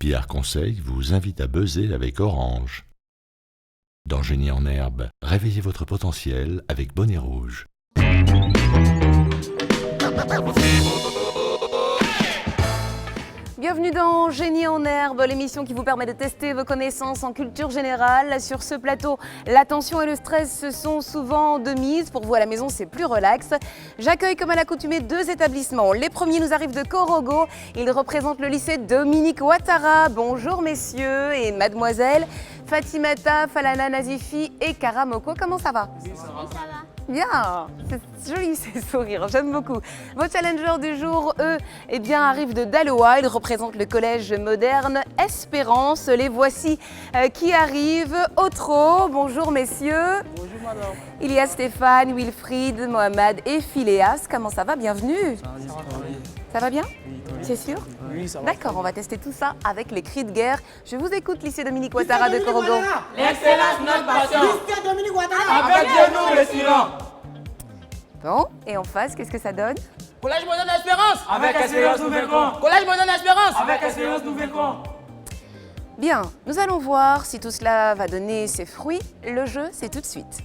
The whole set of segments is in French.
Pierre Conseil vous invite à buzzer avec Orange. Dans Génie en herbe, réveillez votre potentiel avec Bonnet Rouge. Bienvenue dans Génie en herbe, l'émission qui vous permet de tester vos connaissances en culture générale. Sur ce plateau, l'attention et le stress se sont souvent de mise. Pour vous à la maison, c'est plus relax. J'accueille comme à l'accoutumée deux établissements. Les premiers nous arrivent de Korogo. Ils représentent le lycée Dominique Ouattara. Bonjour messieurs et mademoiselles. Fatimata, Falana, Nazifi et Karamoko. Comment ça va? Oui, ça va. Bien, c'est joli ces sourires, j'aime beaucoup. Vos challengers du jour, eux, arrivent de Daloa. Ils représentent le collège moderne Espérance. Les voici qui arrivent. Otro, bonjour messieurs. Bonjour madame. Il y a Stéphane, Wilfried, Mohamed et Phileas. Comment ça va? Bienvenue. Ça va bien? C'est sûr? Oui, ça va. D'accord, on va tester tout ça avec les cris de guerre. Je vous écoute, lycée Dominique Ouattara de Korogo. L'excellence, notre passion. Lycée Dominique Ouattara. Avec Dieu, nous respirons. Bon, et en face, qu'est-ce que ça donne? Collège moderne Espérance. Avec Espérance, nous vaincrons. Collège moderne Espérance. Avec Espérance, nous vaincrons. Bien, nous allons voir si tout cela va donner ses fruits. Le jeu, c'est tout de suite.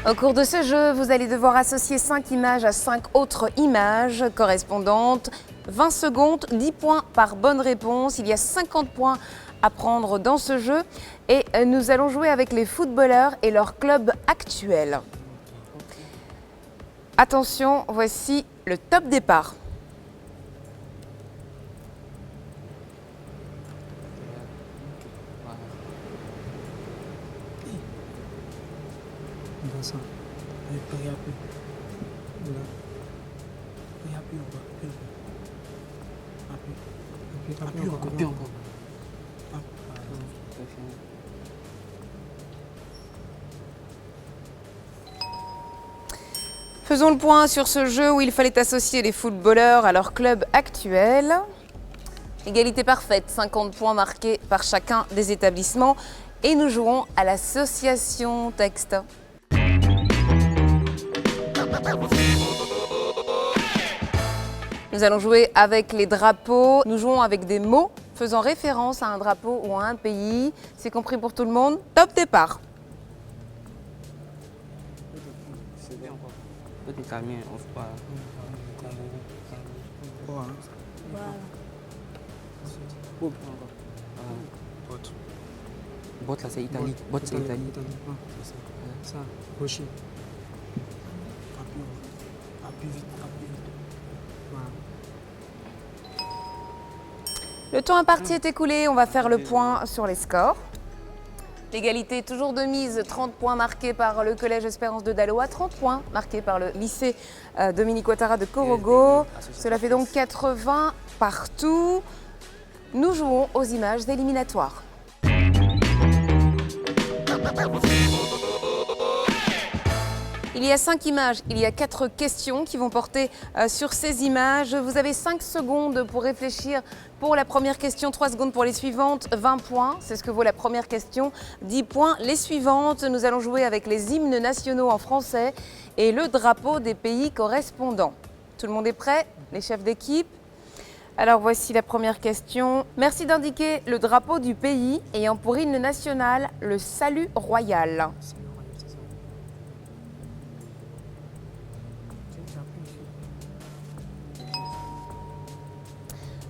Au cours de ce jeu, vous allez devoir associer 5 images à 5 autres images correspondantes. 20 secondes, 10 points par bonne réponse. Il y a 50 points à prendre dans ce jeu. Et nous allons jouer avec les footballeurs et leur club actuel. Attention, voici le top départ. Ça. Appuie encore. Faisons le point sur ce jeu où il fallait associer les footballeurs à leur club actuel. Égalité parfaite, 50 points marqués par chacun des établissements. Et nous jouons à l'association texte. Nous allons jouer avec les drapeaux. Nous jouons avec des mots faisant référence à un drapeau ou à un pays. C'est compris pour tout le monde? Top départ. Bot là c'est Italie. Bot c'est Italie. Ça, rocher. Appuie vite. Voilà. Le temps imparti est écoulé. On va faire le point sur les scores. L'égalité toujours de mise, 30 points marqués par le collège Espérance de Daloa, 30 points marqués par le lycée Dominique Ouattara de Korogo. Cela fait donc 80 partout. Nous jouons aux images éliminatoires. Il y a 5 images, il y a 4 questions qui vont porter sur ces images. Vous avez 5 secondes pour réfléchir pour la première question, 3 secondes pour les suivantes, 20 points, c'est ce que vaut la première question, 10 points les suivantes. Nous allons jouer avec les hymnes nationaux en français et le drapeau des pays correspondants. Tout le monde est prêt? Les chefs d'équipe? Alors voici la première question. Merci d'indiquer le drapeau du pays ayant pour hymne national le salut royal.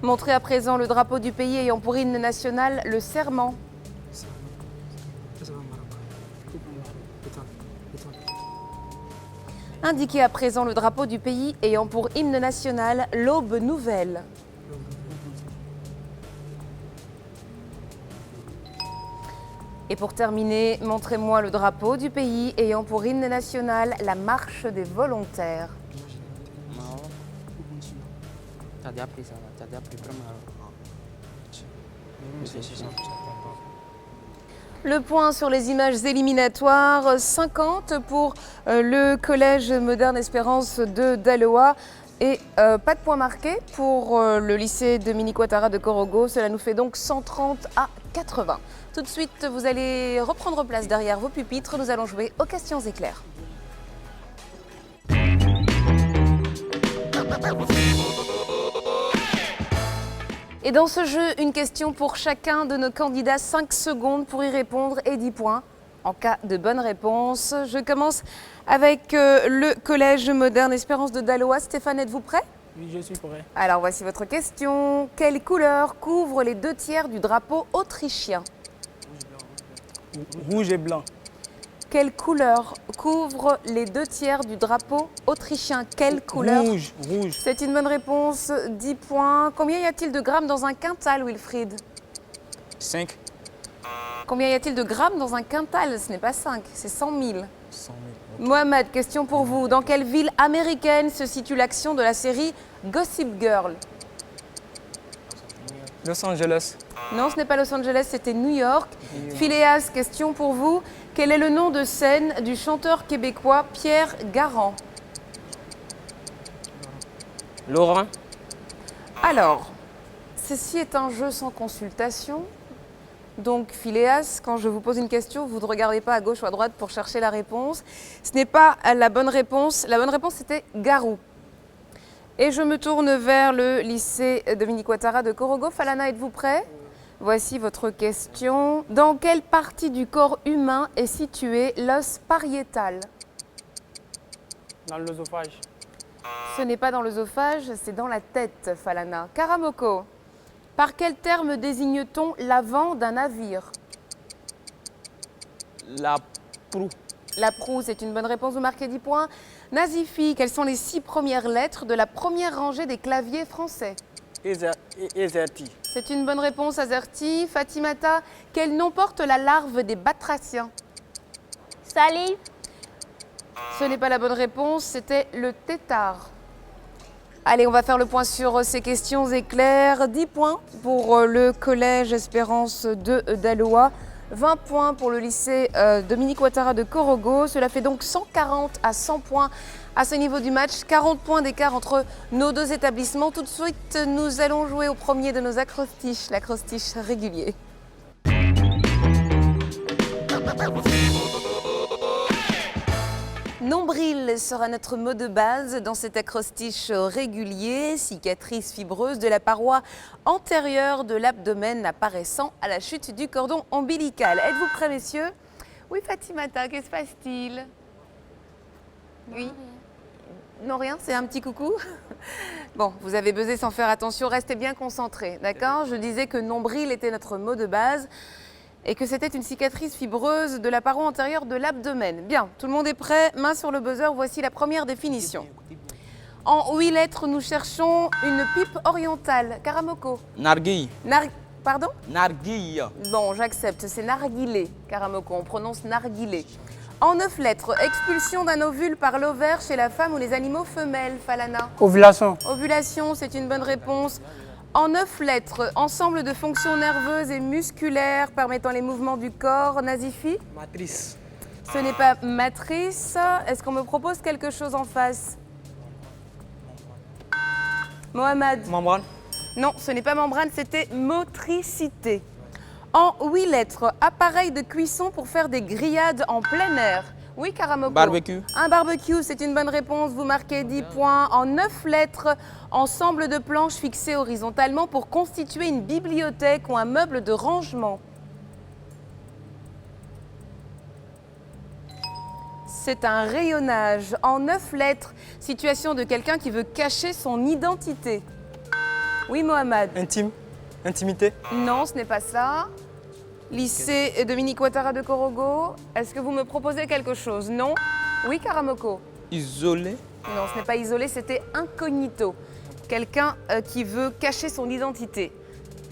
Montrez à présent le drapeau du pays ayant pour hymne national le serment. Indiquez à présent le drapeau du pays ayant pour hymne national l'aube nouvelle. Et pour terminer, montrez-moi le drapeau du pays ayant pour hymne national la marche des volontaires. T'as déjà appris ça, t'as déjà appris vraiment. Le point sur les images éliminatoires, 50 pour le collège moderne Espérance de Daloa et pas de point marqué pour le lycée Dominique Ouattara de Korogo. Cela nous fait donc 130 à 80. Tout de suite, vous allez reprendre place derrière vos pupitres. Nous allons jouer aux questions éclairs. Et dans ce jeu, une question pour chacun de nos candidats, 5 secondes pour y répondre et 10 points en cas de bonne réponse. Je commence avec le Collège moderne Espérance de Daloa. Stéphane, êtes-vous prêt? Oui, je suis prêt. Alors voici votre question. Quelle couleur couvre les 2 tiers du drapeau autrichien? Rouge et blanc. Quelle couleur couvre les 2 tiers du drapeau autrichien? Quelle couleur? Rouge, rouge. C'est une bonne réponse, 10 points. Combien y a-t-il de grammes dans un quintal, Wilfried? 5. Combien y a-t-il de grammes dans un quintal? Ce n'est pas 5, c'est 100 000. 100 Mohamed, question pour vous. Dans quelle ville américaine se situe l'action de la série Gossip Girl? 000. Los Angeles. Non, ce n'est pas Los Angeles, c'était New York. Phileas, question pour vous. Quel est le nom de scène du chanteur québécois Pierre Garand? Laurent. Alors, ceci est un jeu sans consultation. Donc, Phileas, quand je vous pose une question, vous ne regardez pas à gauche ou à droite pour chercher la réponse. Ce n'est pas la bonne réponse. La bonne réponse, c'était Garou. Et je me tourne vers le lycée Dominique Ouattara de Korogo. Falana, êtes-vous prêt? Voici votre question. Dans quelle partie du corps humain est situé l'os pariétal? Dans l'œsophage. Ce n'est pas dans l'œsophage, c'est dans la tête, Falana. Karamoko, par quel terme désigne-t-on l'avant d'un navire? La proue. La proue, c'est une bonne réponse, vous marquez 10 points. Nazifi, quelles sont les 6 premières lettres de la première rangée des claviers français? Ezerti. C'est une bonne réponse, Azerti. Fatimata, quel nom porte la larve des batraciens? Salive. Ce n'est pas la bonne réponse, c'était le tétard. Allez, on va faire le point sur ces questions éclairs. 10 points pour le Collège Espérance de Daloa. 20 points pour le lycée Dominique Ouattara de Korogo. Cela fait donc 140 à 100 points à ce niveau du match. 40 points d'écart entre nos 2 établissements. Tout de suite, nous allons jouer au premier de nos acrostiches, l'acrostiche régulier. Nombril sera notre mot de base dans cet acrostiche régulier, cicatrice fibreuse de la paroi antérieure de l'abdomen apparaissant à la chute du cordon ombilical. Êtes-vous prêts, messieurs? Oui, Fatimata, qu'est-ce qui se passe-t-il? Oui. Non, rien, c'est un petit coucou. Bon, vous avez buzzé sans faire attention, restez bien concentrés, d'accord? Je disais que nombril était notre mot de base et que c'était une cicatrice fibreuse de la paroi antérieure de l'abdomen. Bien, tout le monde est prêt, main sur le buzzer, voici la première définition. En 8 lettres, nous cherchons une pipe orientale. Karamoko. Narguille. Pardon? Narguille. Bon, j'accepte, c'est narguilé, Karamoko, on prononce narguilé. En 9 lettres, expulsion d'un ovule par l'ovaire chez la femme ou les animaux femelles, Falana. Ovulation. Ovulation, c'est une bonne réponse. En 9 lettres, ensemble de fonctions nerveuses et musculaires permettant les mouvements du corps, Nazifi. Matrice. Ce n'est pas matrice. Est-ce qu'on me propose quelque chose en face? Mohamed. Membrane. Non, ce n'est pas membrane, c'était motricité. En 8 lettres, appareil de cuisson pour faire des grillades en plein air. Oui, Karamoko. Barbecue. Un barbecue, c'est une bonne réponse. Vous marquez 10 points. En 9 lettres, ensemble de planches fixées horizontalement pour constituer une bibliothèque ou un meuble de rangement. C'est un rayonnage. En 9 lettres, situation de quelqu'un qui veut cacher son identité. Oui, Mohamed. Intime. Intimité. Non, ce n'est pas ça. Lycée Dominique Ouattara de Korogo, est-ce que vous me proposez quelque chose? Non? Oui, Karamoko? Isolé. Non, ce n'est pas isolé, c'était incognito. Quelqu'un qui veut cacher son identité.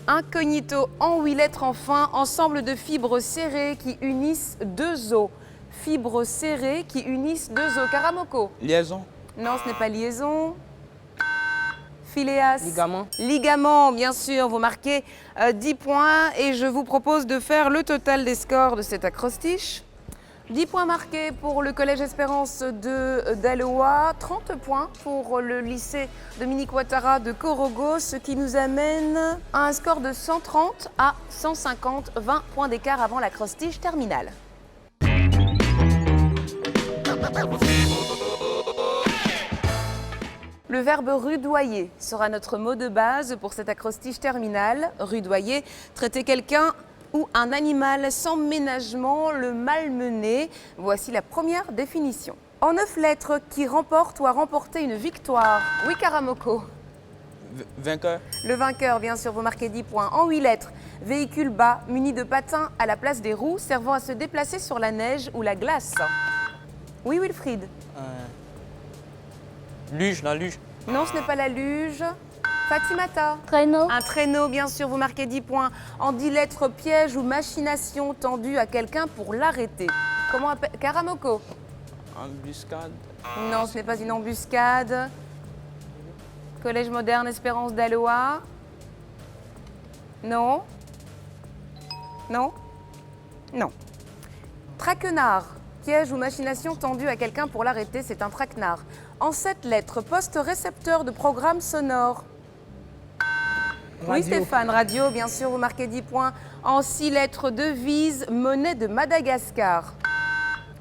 Incognito, en 8 lettres enfin, ensemble de fibres serrées qui unissent 2 os. Fibres serrées qui unissent 2 os. Karamoko? Liaison. Non, ce n'est pas liaison. Phileas. Ligament. Ligament, bien sûr. Vous marquez 10 points et je vous propose de faire le total des scores de cet acrostiche. 10 points marqués pour le Collège Espérance de Daloa, 30 points pour le lycée Dominique Ouattara de Korogo, ce qui nous amène à un score de 130 à 150, 20 points d'écart avant l'acrostiche terminale. Le verbe rudoyer sera notre mot de base pour cet acrostiche terminal. Rudoyer, traiter quelqu'un ou un animal sans ménagement, le malmener. Voici la première définition. En 9 lettres, qui remporte ou a remporté une victoire. Oui, Karamoko. Vainqueur. Le vainqueur, bien sûr, vous marquez 10 points. En 8 lettres, véhicule bas, muni de patins à la place des roues, servant à se déplacer sur la neige ou la glace. Oui, Wilfried. Luge, la luge. Non, ce n'est pas la luge. Fatimata. Traîneau. Un traîneau, bien sûr, vous marquez 10 points. En 10 lettres, piège ou machination tendue à quelqu'un pour l'arrêter. Comment appelle... Karamoko. Embuscade. Non, ce n'est pas une embuscade. Collège moderne Espérance d'Aloha. Non. Non. Non. Traquenard. Piège ou machination tendue à quelqu'un pour l'arrêter, c'est un traquenard. En 7 lettres, poste récepteur de programmes sonores. Oui, Stéphane, radio, bien sûr, vous marquez 10 points. En 6 lettres, devise, monnaie de Madagascar.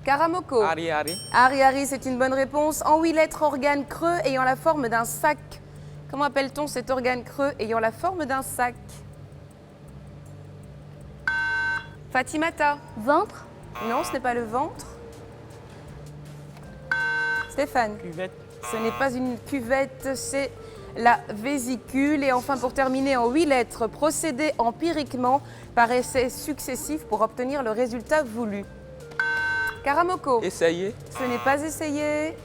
Karamoko. Ari, Ari. Ari, c'est une bonne réponse. En 8 lettres, organe creux ayant la forme d'un sac. Comment appelle-t-on cet organe creux ayant la forme d'un sac? Fatimata. Ventre. Non, ce n'est pas le ventre. Stéphane. Cuvette. Ce n'est pas une cuvette, c'est la vésicule. Et enfin, pour terminer, en 8 lettres, procéder empiriquement par essais successifs pour obtenir le résultat voulu. Karamoko. Essayer. Ce n'est pas essayé.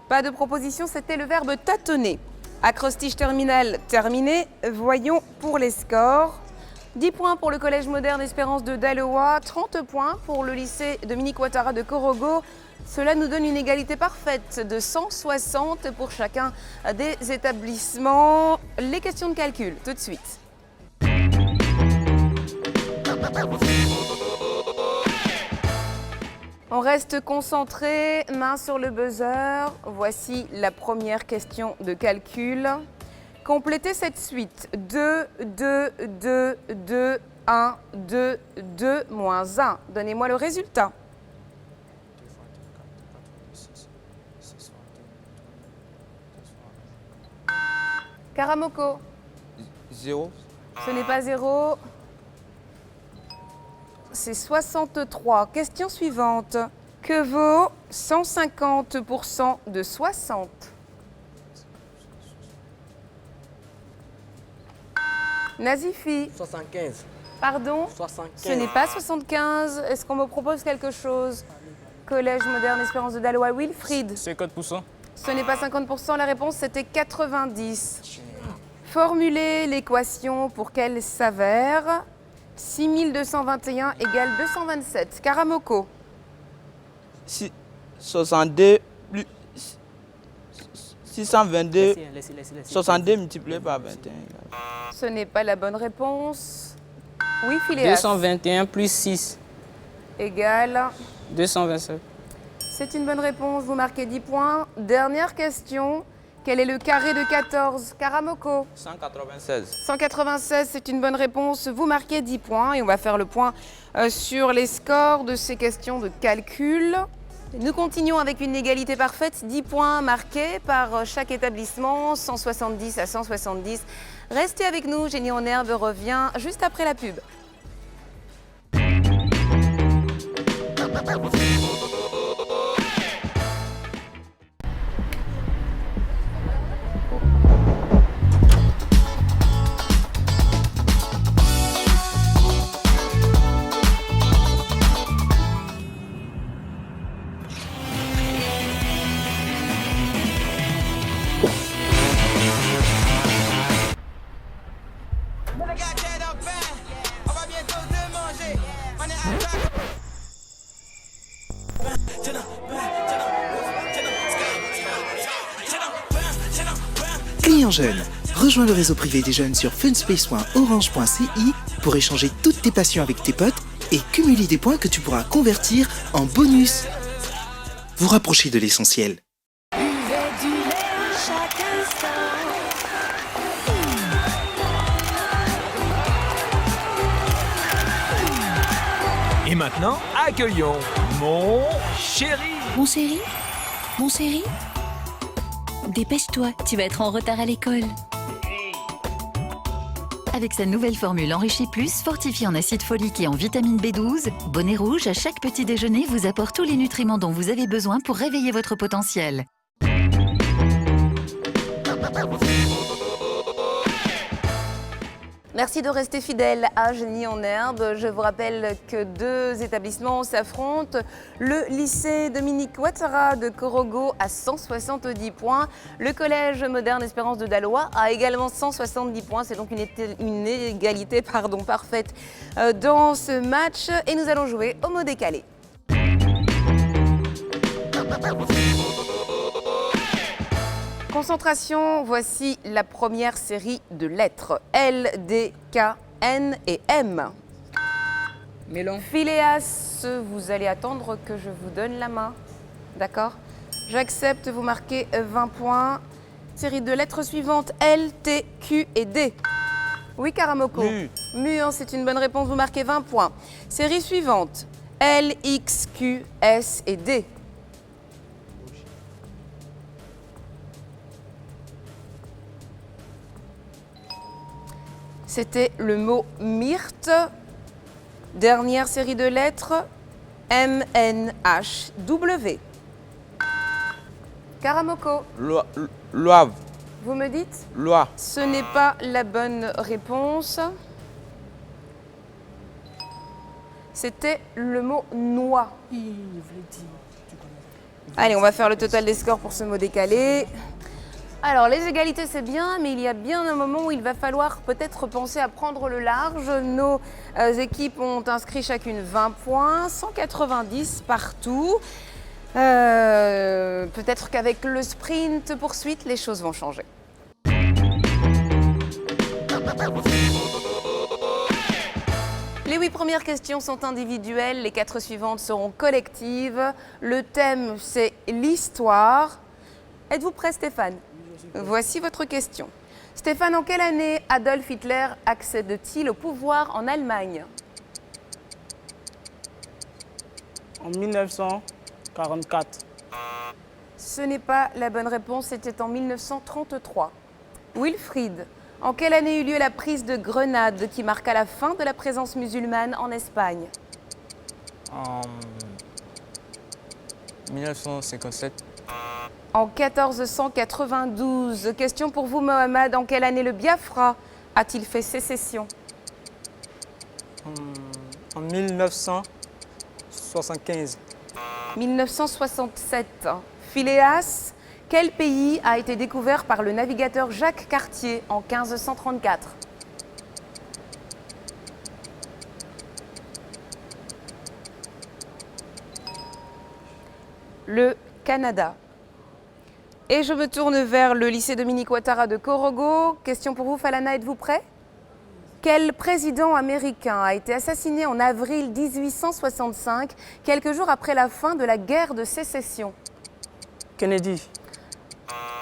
Pas de proposition, c'était le verbe tâtonner. Acrostiche terminal terminé. Voyons pour les scores. 10 points pour le Collège moderne Espérance de Daloa, 30 points pour le lycée Dominique Ouattara de Korogo. Cela nous donne une égalité parfaite de 160 pour chacun des établissements. Les questions de calcul, tout de suite. On reste concentré, main sur le buzzer. Voici la première question de calcul. Complétez cette suite. 2, 2, 2, 2, 1, 2, 2, moins 1. Donnez-moi le résultat. Karamoko. 0. Ce n'est pas 0. C'est 63. Question suivante. Que vaut 150% de 60? Nazifi. 75. Pardon? 75. Ce n'est pas 75. Est-ce qu'on me propose quelque chose? Collège moderne Espérance de Daloa. Wilfried. 50%. Ce n'est pas 50%. La réponse, c'était 90. Formulez l'équation pour qu'elle s'avère. 6221 égale 227. Karamoko. 62 plus 622. Laissez. 62 multiplié par 21. Ce n'est pas la bonne réponse. Oui, Phileas. 221 plus 6. Égale. 227. C'est une bonne réponse. Vous marquez 10 points. Dernière question. Quel est le carré de 14? Karamoko. 196. 196, c'est une bonne réponse. Vous marquez 10 points et on va faire le point sur les scores de ces questions de calcul. Nous continuons avec une égalité parfaite. 10 points marqués par chaque établissement, 170 à 170. Restez avec nous, Génie en herbe revient juste après la pub. Client jeune, rejoins le réseau privé des jeunes sur funspace.orange.ci pour échanger toutes tes passions avec tes potes et cumuler des points que tu pourras convertir en bonus. Vous rapprochez de l'essentiel. Et maintenant, accueillons Mon chéri. Mon chéri? Mon chéri? Dépêche-toi, tu vas être en retard à l'école. Avec sa nouvelle formule Enrichie Plus, fortifiée en acide folique et en vitamine B12, Bonnet Rouge, à chaque petit déjeuner, vous apporte tous les nutriments dont vous avez besoin pour réveiller votre potentiel. Merci de rester fidèle à Génie en herbe. Je vous rappelle que deux établissements s'affrontent. Le lycée Dominique Ouattara de Corogo a 170 points. Le collège moderne Espérance de Dalois a également 170 points. C'est donc une égalité parfaite dans ce match. Et nous allons jouer au mot décalé. Concentration, voici la première série de lettres. L, D, K, N et M. Mélon. Phileas, vous allez attendre que je vous donne la main. D'accord? J'accepte, vous marquez 20 points. Série de lettres suivantes, L, T, Q et D. Oui, Karamoko. Mu, hein, c'est une bonne réponse, vous marquez 20 points. Série suivante, L, X, Q, S et D. C'était le mot myrte. Dernière série de lettres, M, N, H, W. Karamoko. Loave. Vous me dites? Loi. Ce n'est pas la bonne réponse. C'était le mot noix. Allez, on va faire le total des scores pour ce mot décalé. Alors, les égalités, c'est bien, mais il y a bien un moment où il va falloir peut-être penser à prendre le large. Nos équipes ont inscrit chacune 20 points, 190 partout. Peut-être qu'avec le sprint poursuite, les choses vont changer. Les 8 premières questions sont individuelles, les 4 suivantes seront collectives. Le thème, c'est l'histoire. Êtes-vous prêt, Stéphane? Voici votre question. Stéphane, en quelle année Adolf Hitler accède-t-il au pouvoir en Allemagne? En 1944. Ce n'est pas la bonne réponse, c'était en 1933. Wilfried, en quelle année eut lieu la prise de Grenade qui marqua la fin de la présence musulmane en Espagne? En 1957. En 1492. Question pour vous, Mohamed. En quelle année le Biafra a-t-il fait sécession? En 1975. 1967. Phileas, quel pays a été découvert par le navigateur Jacques Cartier en 1534? Le Canada. Et je me tourne vers le lycée Dominique Ouattara de Corogo. Question pour vous, Falana, êtes-vous prêt? Quel président américain a été assassiné en avril 1865, quelques jours après la fin de la guerre de sécession? Kennedy.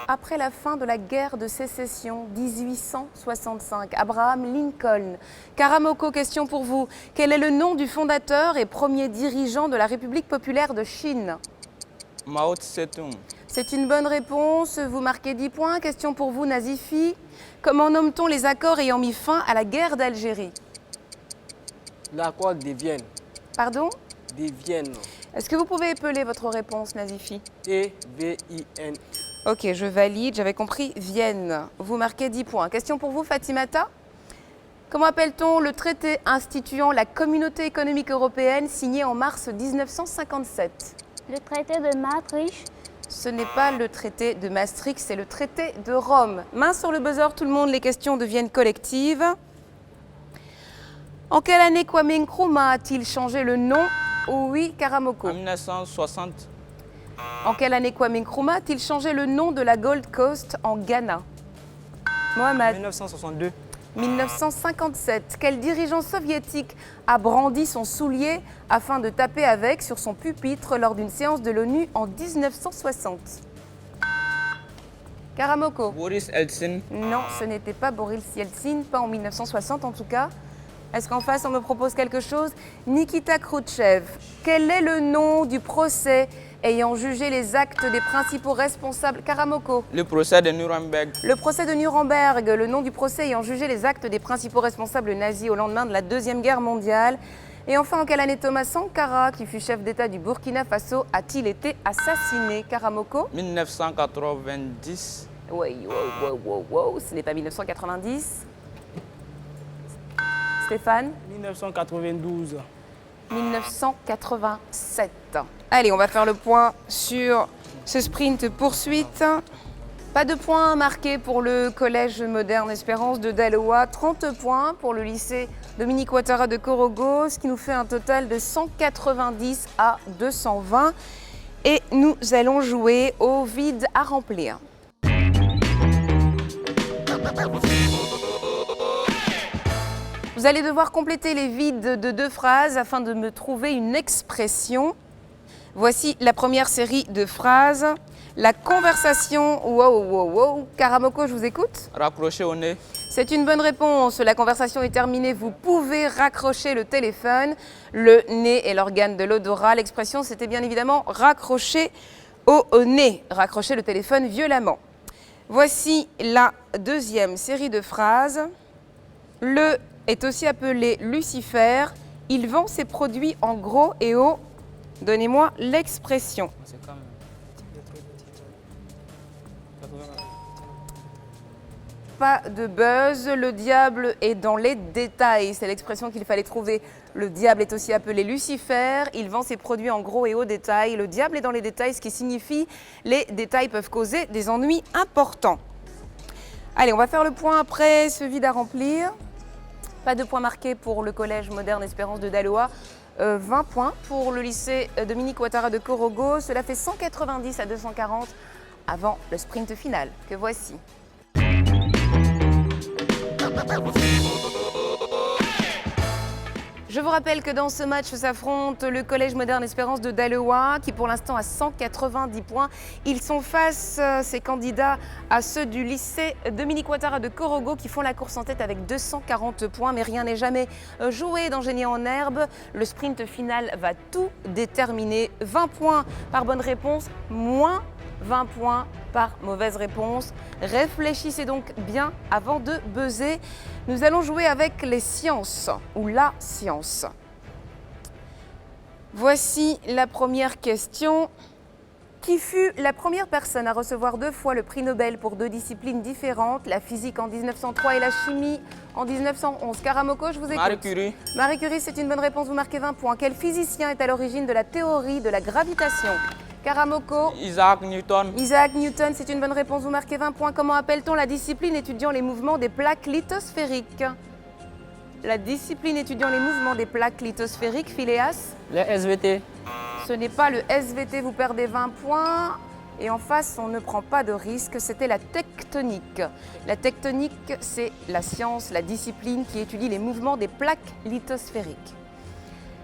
Après la fin de la guerre de sécession, 1865, Abraham Lincoln. Karamoko, question pour vous. Quel est le nom du fondateur et premier dirigeant de la République populaire de Chine? Mao Tse-tung. C'est une bonne réponse, vous marquez 10 points. Question pour vous, Nazifi. Comment nomme-t-on les accords ayant mis fin à la guerre d'Algérie? L'accord de Vienne. Pardon? De Vienne. Est-ce que vous pouvez épeler votre réponse, Nazifi? E-V-I-N. Ok, je valide, j'avais compris Vienne. Vous marquez 10 points. Question pour vous, Fatimata. Comment appelle-t-on le traité instituant la Communauté économique européenne signé en mars 1957? Le traité de Maastricht. Ce n'est pas le traité de Maastricht, c'est le traité de Rome. Main sur le buzzer, tout le monde, les questions deviennent collectives. En quelle année Kwame Nkrumah a-t-il changé le nom? Oui, Karamoko. En 1960. En quelle année Kwame Nkrumah a-t-il changé le nom de la Gold Coast en Ghana? Mohamed. 1962. 1957. Quel dirigeant soviétique a brandi son soulier afin de taper avec sur son pupitre lors d'une séance de l'ONU en 1960? Karamoko. Boris Eltsine. Non, ce n'était pas Boris Yeltsin, pas en 1960 en tout cas. Est-ce qu'en face, on me propose quelque chose? Nikita Khrouchtchev. Quel est le nom du procès ayant jugé les actes des principaux responsables? Karamoko. Le procès de Nuremberg. Le procès de Nuremberg, le nom du procès ayant jugé les actes des principaux responsables nazis au lendemain de la Deuxième Guerre mondiale. Et enfin, en quelle année Thomas Sankara, qui fut chef d'État du Burkina Faso, a-t-il été assassiné? Karamoko. 1990. Oui, wow, ce n'est pas 1990. Stéphane? 1992. 1987. Allez, on va faire le point sur ce sprint poursuite. Pas de points marqués pour le collège moderne Espérance de Daloa, 30 points pour le lycée Dominique Ouattara de Korogo, ce qui nous fait un total de 190 à 220. Et nous allons jouer au vide à remplir. Vous allez devoir compléter les vides de 2 phrases afin de me trouver une expression. Voici la première série de phrases. La conversation... Wow. Karamoko, je vous écoute. Raccroché au nez. C'est une bonne réponse. La conversation est terminée. Vous pouvez raccrocher le téléphone. Le nez est l'organe de l'odorat. L'expression, c'était bien évidemment raccrocher au nez. Raccrocher le téléphone violemment. Voici la deuxième série de phrases. Le est aussi appelé Lucifer. Il vend ses produits en gros et au... Donnez-moi l'expression. C'est comme... Pas de buzz, le diable est dans les détails. C'est l'expression qu'il fallait trouver. Le diable est aussi appelé Lucifer. Il vend ses produits en gros et au détail. Le diable est dans les détails, ce qui signifie les détails peuvent causer des ennuis importants. Allez, on va faire le point après ce vide à remplir. Pas de points marqués pour le collège moderne Espérance de Daloa. 20 points pour le lycée Dominique Ouattara de Korogo. Cela fait 190 à 240 avant le sprint final que voici. Je vous rappelle que dans ce match s'affronte le Collège Moderne Espérance de Daloa qui pour l'instant a 190 points. Ils sont face, ces candidats, à ceux du lycée Dominique Ouattara de Korogo qui font la course en tête avec 240 points. Mais rien n'est jamais joué dans Génie en herbe. Le sprint final va tout déterminer. 20 points par bonne réponse, moins 20 points par mauvaise réponse. Réfléchissez donc bien avant de buzzer. Nous allons jouer avec les sciences ou la science. Voici la première question. Qui fut la première personne à recevoir 2 fois le prix Nobel pour 2 disciplines différentes, la physique en 1903 et la chimie en 1911? Karamoko, je vous écoute. Marie Curie. Marie Curie, c'est une bonne réponse, vous marquez 20 points. Quel physicien est à l'origine de la théorie de la gravitation? Karamoko. Isaac Newton. Isaac Newton, c'est une bonne réponse, vous marquez 20 points. Comment appelle-t-on la discipline étudiant les mouvements des plaques lithosphériques? La discipline étudiant les mouvements des plaques lithosphériques, Phileas? Les SVT. Ce n'est pas le SVT, vous perdez 20 points. Et en face, on ne prend pas de risque, c'était la tectonique. La tectonique, c'est la science, la discipline qui étudie les mouvements des plaques lithosphériques.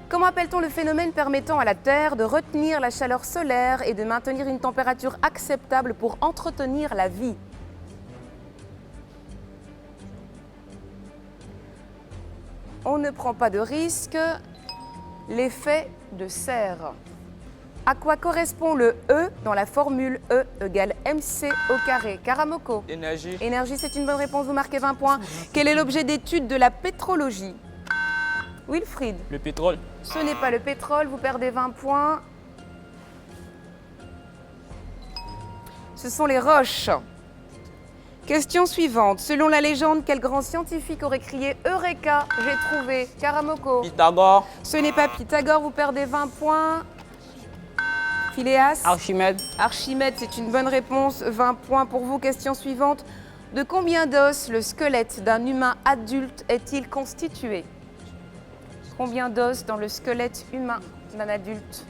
Comment appelle-t-on le phénomène permettant à la Terre de retenir la chaleur solaire et de maintenir une température acceptable pour entretenir la vie? On ne prend pas de risque. L'effet de serre. À quoi correspond le E dans la formule E égale MC au carré? Karamoko. Énergie. Énergie, c'est une bonne réponse, vous marquez 20 points. Quel est l'objet d'étude de la pétrologie? Wilfried. Le pétrole. Ce n'est pas le pétrole, vous perdez 20 points. Ce sont les roches. Question suivante. Selon la légende, quel grand scientifique aurait crié « Eureka, j'ai trouvé » Karamoko. Pythagore. Ce n'est pas Pythagore, vous perdez 20 points. Phileas. Archimède. Archimède, c'est une bonne réponse. 20 points pour vous. Question suivante. De combien d'os le squelette d'un humain adulte est-il constitué? Combien d'os dans le squelette humain d'un adulte?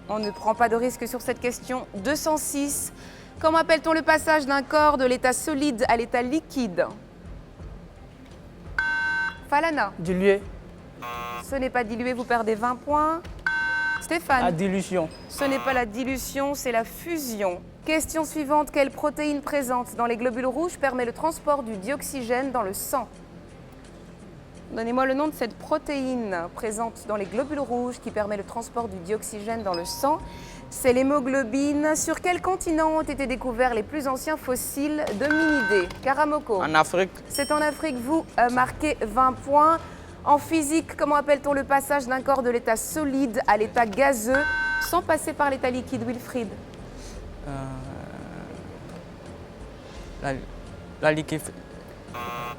On ne prend pas de risque sur cette question. 206. Comment appelle-t-on le passage d'un corps de l'état solide à l'état liquide? Falana. Dilué. Ce n'est pas dilué, vous perdez 20 points. Stéphane. La dilution. Ce n'est pas la dilution, c'est la fusion. Question suivante. Quelle protéine présente dans les globules rouges permet le transport du dioxygène dans le sang? Donnez-moi le nom de cette protéine présente dans les globules rouges qui permet le transport du dioxygène dans le sang. C'est l'hémoglobine. Sur quel continent ont été découverts les plus anciens fossiles d'hominidés? Karamoko. En Afrique. C'est en Afrique, vous marquez 20 points. En physique, comment appelle-t-on le passage d'un corps de l'état solide à l'état gazeux sans passer par l'état liquide, Wilfried? La liquide.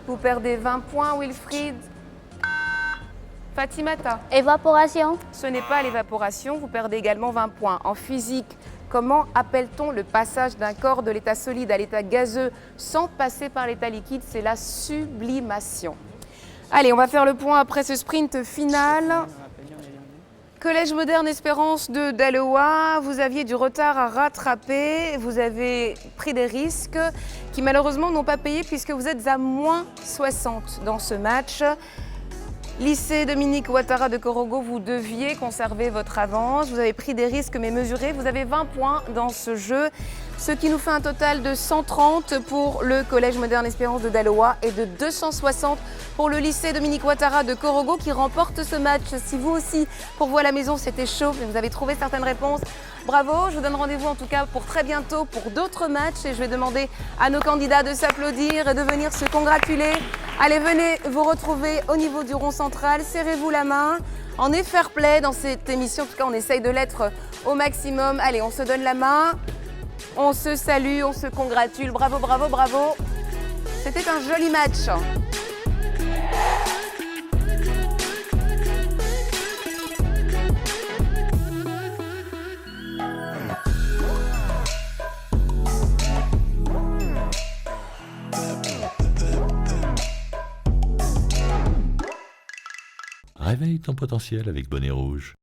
Vous perdez 20 points, Wilfried. Fatimata. Évaporation. Ce n'est pas l'évaporation, vous perdez également 20 points. En physique, comment appelle-t-on le passage d'un corps de l'état solide à l'état gazeux sans passer par l'état liquide? C'est la sublimation. Allez, on va faire le point après ce sprint final. Collège moderne Espérance de Daloa, vous aviez du retard à rattraper, vous avez pris des risques qui malheureusement n'ont pas payé puisque vous êtes à moins 60 dans ce match. Lycée Dominique Ouattara de Korogo, vous deviez conserver votre avance. Vous avez pris des risques mais mesurés. Vous avez 20 points dans ce jeu, ce qui nous fait un total de 130 pour le Collège Moderne Espérance de Daloa et de 260 pour le lycée Dominique Ouattara de Korogo qui remporte ce match. Si vous aussi, pour vous à la maison, c'était chaud, mais vous avez trouvé certaines réponses, bravo. Je vous donne rendez-vous en tout cas pour très bientôt pour d'autres matchs et je vais demander à nos candidats de s'applaudir et de venir se congratuler. Allez, venez vous retrouver au niveau du rond central, serrez-vous la main. On est fair play dans cette émission, en tout cas on essaye de l'être au maximum. Allez, on se donne la main, on se salue, on se congratule. Bravo, bravo, bravo. C'était un joli match. Réveille ton potentiel avec Bonnet Rouge.